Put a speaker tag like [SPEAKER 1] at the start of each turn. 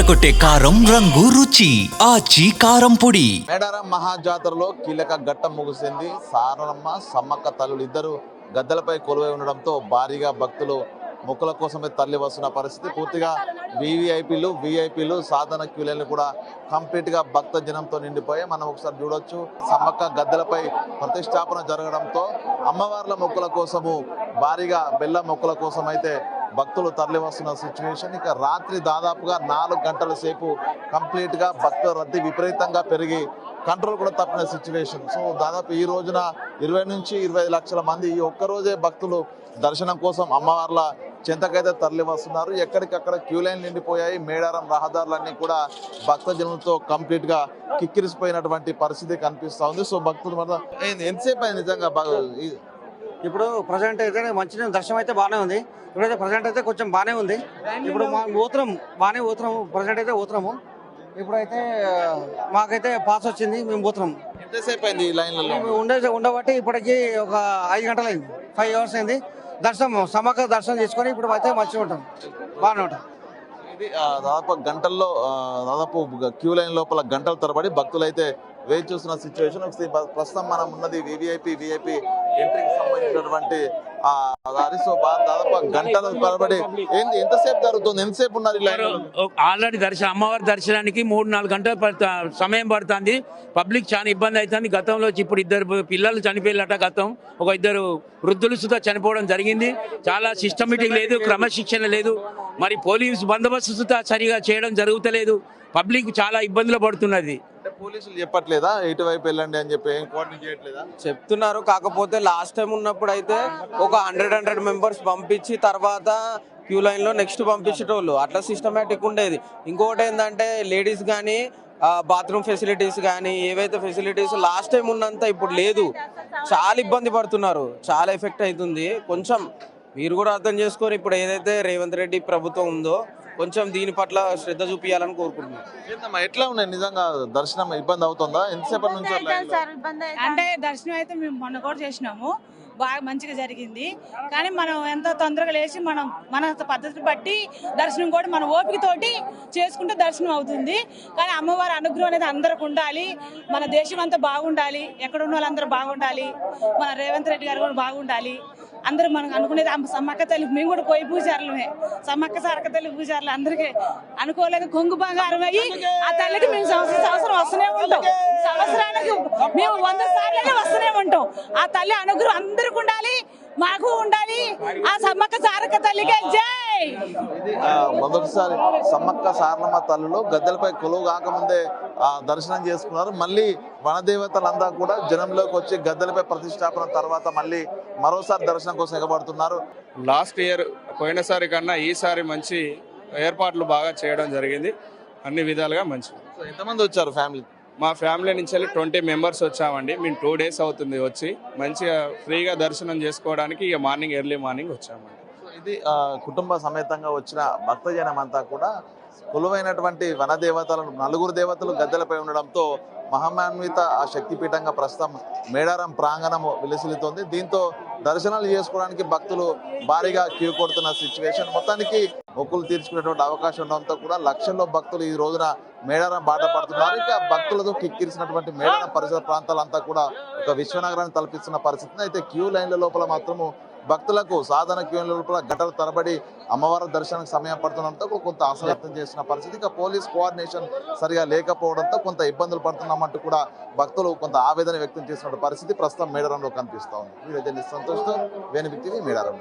[SPEAKER 1] అదరకొట్టే కారం రంగు రుచి ఆచి కారం పొడి.
[SPEAKER 2] మేడారం మహాజాతరలో కీలక ఘట్టం ముగిసింది. సారలమ్మ సమ్మక్క తల్లులు ఇద్దరు గద్దెలపై కొలువై ఉండడంతో భారీగా భక్తులు మొక్కుల కోసమే తరలి వస్తున్న పరిస్థితి. పూర్తిగా విఐపీలు సాధన క్యూలైన్లు కూడా కంప్లీట్ గా భక్త జనంతో నిండిపోయి మనం ఒకసారి చూడొచ్చు. సమ్మక్క గద్దెలపై ప్రతిష్టాపన జరగడంతో అమ్మవార్ల మొక్కుల కోసము భారీగా బెల్ల మొక్కుల కోసం అయితే భక్తులు తరలి వస్తున్న సిచ్యువేషన్. ఇక రాత్రి దాదాపుగా 4 గంటల సేపు కంప్లీట్ గా భక్తుల రద్దీ విపరీతంగా పెరిగి కంట్రోల్ కూడా తప్పిన సిచ్యువేషన్. సో దాదాపు ఈ రోజున 20 నుంచి 25 లక్షల మంది ఈ ఒక్కరోజే భక్తులు దర్శనం కోసం అమ్మవార్ల చెంతకైతే తరలి వస్తున్నారు. ఎక్కడికక్కడ క్యూ లైన్ నిండిపోయాయి. మేడారం రహదారులన్నీ కూడా భక్తజనులతో కంప్లీట్ గా కిక్కిరిసిపోయినటువంటి పరిస్థితి కనిపిస్తా ఉంది. సో భక్తులు ఎంతసేపు అయింది నిజంగా?
[SPEAKER 3] ఇప్పుడు ప్రజెంట్ అయితే మంచి దర్శనం అయితే బాగానే ఉంది. ఇప్పుడైతే ప్రజెంట్ అయితే కొంచెం బాగానే ఉంది. ఇప్పుడు బాగానే పోతున్నాము. ప్రజెంట్ అయితే పోతున్నాము. ఇప్పుడైతే మాకైతే పాస్ వచ్చింది, మేము పోతున్నాము.
[SPEAKER 2] ఎంతసేపు అయింది ఈ లైన్లలో?
[SPEAKER 3] ఉండబట్టి ఇప్పటికి ఒక 5 గంటలు అయింది, 5 అవర్స్ అయింది. దర్శనం సమ్మక్క దర్శనం చేసుకొని ఇప్పుడు అయితే మంచిగా ఉంటాం, బాగానే ఉంటాం.
[SPEAKER 2] ఇది దాదాపు గంటల్లో దాదాపు క్యూ లైన్ లోపల గంటల తరబడి భక్తులు అయితే వేచి చూస్తున్న సిచ్యువేషన్. ప్రస్తుతం మనం ఉన్నది విఐపి ఎంట్రీకి సంబంధించినటువంటి దాదాపు గంటల తరబడి ఎంతసేపు జరుగుతుంది? ఎంతసేపు ఉన్నారు ఈ లైన్?
[SPEAKER 4] ఆల్రెడీ అమ్మవారి దర్శనానికి 3-4 గంటల సమయం పడుతుంది. పబ్లిక్ చాలా ఇబ్బంది అవుతుంది. గతంలో ఇప్పుడు 2 పిల్లలు చనిపోయినట. ఒక 2 వృద్ధులు సుధా చనిపోవడం జరిగింది. చాలా సిస్టమేటిక్ లేదు, క్రమశిక్షణ లేదు. మరి పోలీసు బందోబస్తు సుధా సరిగా చేయడం జరుగుతలేదు. పబ్లిక్ చాలా ఇబ్బందులు పడుతున్నది.
[SPEAKER 2] పోలీసులు చెప్పట్లేదా ఇటువైపు వెళ్ళండి అని చెప్పి? కోఆర్డినేట్ చేయట్లేదా?
[SPEAKER 5] చెప్తున్నారు. కాకపోతే లాస్ట్ టైం ఉన్నప్పుడు అయితే ఒక 100 మెంబర్స్ పంపించి తర్వాత క్యూ లైన్ లో నెక్స్ట్ పంపించేటోళ్ళు. అట్లా సిస్టమేటిక్ ఉండేది. ఇంకొకటి ఏంటంటే లేడీస్ కానీ బాత్రూమ్ ఫెసిలిటీస్ కానీ ఏవైతే ఫెసిలిటీస్ లాస్ట్ టైం ఉన్నంత ఇప్పుడు లేదు. చాలా ఇబ్బంది పడుతున్నారు, చాలా ఎఫెక్ట్ అవుతుంది. కొంచెం మీరు కూడా అర్థం చేసుకొని ఇప్పుడు ఏదైతే రేవంత్ రెడ్డి ప్రభుత్వం ఉందో కొంచెం దీని పట్ల శ్రద్ధ చూపించాలని కోరుకుంటున్నాను.
[SPEAKER 2] ఎట్లా ఉన్నాయి నిజంగా? దర్శనం ఇబ్బంది అవుతుందా? ఎంతసేపటి నుంచి?
[SPEAKER 6] అంటే దర్శనం అయితే మేము మొన్న కూడా చేసినాము, బాగా మంచిగా జరిగింది. కానీ మనం ఎంత తొందరగా లేచి మన పద్ధతిని బట్టి దర్శనం కూడా మన ఓపికతోటి చేసుకుంటే దర్శనం అవుతుంది. కానీ అమ్మవారి అనుగ్రహం అనేది అందరికి ఉండాలి. మన దేశం అంతా బాగుండాలి, ఎక్కడ ఉన్న వాళ్ళందరూ బాగుండాలి. మన రేవంత్ రెడ్డి గారు కూడా బాగుండాలి. అందరూ మనకు అనుకునేది సమ్మక్క తల్లి. మేము కూడా పోయి పూజారులమే, సమ్మక్క సారక్క తల్లి పూజారులు. అందరికీ అనుకోలేదు కొంగు బంగారం అయ్యి ఆ తల్లికి మేము సంవత్సరం వస్తూనే ఉంటాం. సంవత్సరానికి మేము 100 సార్లు వస్తూనే ఉంటాం. ఆ తల్లి అనుగ్రహం అందరికి ఉండాలి, మాకు ఉండాలి. ఆ సమ్మక్క సారక్క తల్లికి జై.
[SPEAKER 2] ఇది మొదటిసారి సమ్మక్క సారలమ్మ తల్లులు గద్దెలపై కొలువు కాకముందే దర్శనం చేసుకున్నారు. మళ్ళీ వనదేవతలంతా కూడా జనంలోకి వచ్చి గద్దెలపై ప్రతిష్టాపన తర్వాత మళ్ళీ మరోసారి దర్శనం కోసం ఎగబడుతున్నారు.
[SPEAKER 7] లాస్ట్ ఇయర్ పోయినసారి కన్నా ఈసారి మంచి ఏర్పాట్లు బాగా చేయడం జరిగింది. అన్ని విధాలుగా మంచి.
[SPEAKER 2] ఎంతమంది వచ్చారు ఫ్యామిలీ?
[SPEAKER 7] మా ఫ్యామిలీ నుంచి 20 మెంబర్స్ వచ్చామండి. మేము 2 డేస్ అవుతుంది వచ్చి. మంచిగా ఫ్రీగా దర్శనం చేసుకోవడానికి ఇక ఎర్లీ మార్నింగ్ వచ్చామండి.
[SPEAKER 2] ఇది కుటుంబ సమేతంగా వచ్చిన భక్తజనం అంతా కూడా కొలువైనటువంటి వనదేవతలను 4 దేవతలు గద్దెలపై ఉండడంతో మహామాన్విత ఆ శక్తిపీఠంగా ప్రస్తుతం మేడారం ప్రాంగణము విలసిల్లుతోంది. దీంతో దర్శనాలు చేసుకోవడానికి భక్తులు భారీగా క్యూ కొడుతున్న సిచ్యువేషన్. మొత్తానికి మొక్కులు తీర్చుకునేటువంటి అవకాశం ఉండడంతో కూడా లక్షల్లో భక్తులు ఈ రోజున మేడారం బాట పడుతున్నారు. ఇక భక్తులతో కిక్కిరిసినటువంటి మేడారం పరిసర ప్రాంతాలంతా కూడా ఒక విశ్వనగరాన్ని తలపిస్తున్న పరిస్థితి. అయితే క్యూ లైన్ల లోపల మాత్రము భక్తులకు సాధన క్యూ లైన్ల లోపల గంటల తరబడి అమ్మవారి దర్శనానికి సమయం పడుతుండడంతో కొంత ఆశ వ్యక్తం చేసిన పరిస్థితి. ఇక పోలీస్ కోఆర్డినేషన్ సరిగా లేకపోవడంతో కొంత ఇబ్బందులు పడుతున్నామంటూ కూడా భక్తులు కొంత ఆవేదన వ్యక్తం చేసిన పరిస్థితి ప్రస్తుతం మేడారంలో కనిపిస్తా ఉంది. సంతోష్ తో వేణువిక్తివి, మేడారం.